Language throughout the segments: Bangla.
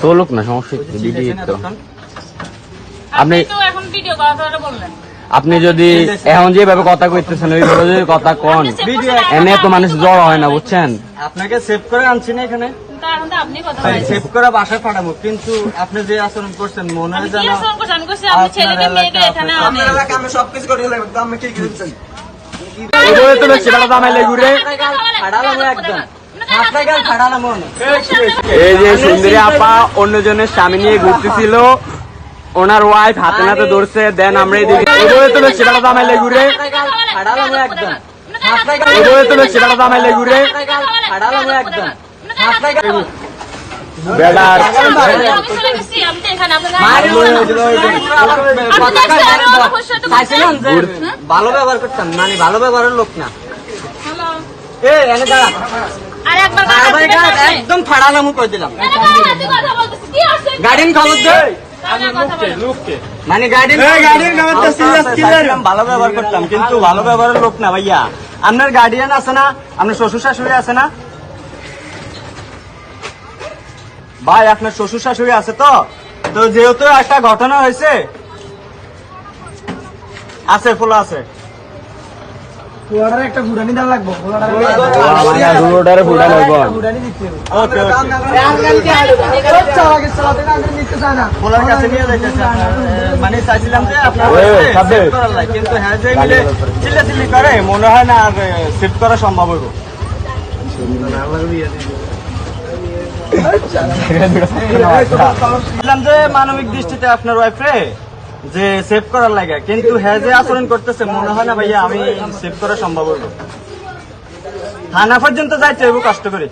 চলুক না, সমস্যা কি? ভিডিও তো আপনি আপনি যদি এখন যেভাবে কথা কইতেছেন ওইভাবে যদি কথা কন, এনে তো মানুষ জড় হয় না, বুঝছেন? আপনাকে সেভ করে আনছি না এখানে, সেভ করে বাসায় পাঠাবো, কিন্তু আপনি যে আচরণ করছেন মনে হয় যেন সবকিছু করে এই যে সুন্দরী আপা অন্যজনের স্বামী নিয়ে ঘুরতেছিল, ওনার ওয়াইফ হাতে নাতে ধরছে, দেন আমরা এদিকে তো সেটা দামাইলে ঘুরে তো সেটা দামাইলে ঘুরে বেড়ার ভালো ব্যবহার করতাম, মানে ভালো ব্যবহারের লোক না। একদম ফাড়ালাম করে দিলাম, গার্ডিয়ান খবর দে, মানে গার্ডিয়ান ভালো ব্যবহার করতাম, কিন্তু ভালো ব্যবহারের লোক না ভাইয়া। আপনার গার্ডিয়ান আছে না, আপনার শ্বশুর শাশুড়ি আছে না ভাই? আপনার শ্বশুর শাশুড়ি আছে তো? তো যেহেতু একটা ঘটনা হয়েছে, আছে ফোলা আছে, একটা ঘুরানি দেওয়া লাগবো, ফোলার কাছে নিয়ে যাইতেছে। মানে চাইছিলাম যে আপনার কিন্তু হ্যাঁ যে মিলে চিল্লাচিল্লি করে, মনে হয় না আর শিফট করা সম্ভব হইব। বললাম যে মানবিক দৃষ্টিতে আপনার ওয়াইফে যে সেভ করার লাগে, কিন্তু হ্যাঁ যে আচরণ করতেছে মনে হয় না ভাইয়া আমি সেভ করা সম্ভব হইব। থানা পর্যন্ত যাইতে হইব কষ্ট করে।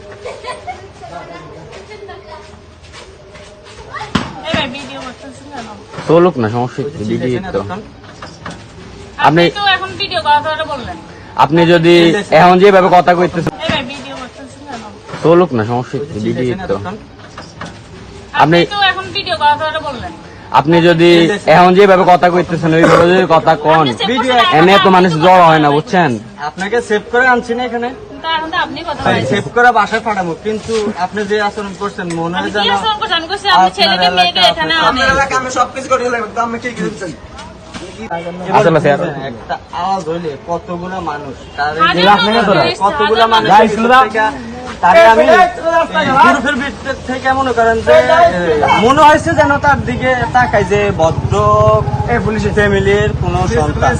চলুক না, সমস্যা কি? ভিডিও তো আপনি আপনি যদি এখন যেভাবে কথা কইতেছেন চলুক না, সমস্যা কি? ভিডিও তো আপনি আপনি যদি এখন যেভাবে কথা কইতেছেন ওইভাবে যদি কথা কন, এনে তো মানুষ জড় হয় না, বুঝছেন? আপনাকে সেভ করে আনছি না এখানে, সেভ করে বাসায় পাঠাবো, কিন্তু আপনি যে আচরণ করছেন মনে হয় যেন সবকিছু করে একটা আওয়াজ হইলে কতগুলা মানুষ, কতগুলা মানুষ তারে আমি গ্রুপের ভিতর থেকে মনে করেন যে মনে হয়েছে যেন তার দিকে তাকাই যে ভদ্র পুলিশ ফ্যামিলির কোন সন্তান।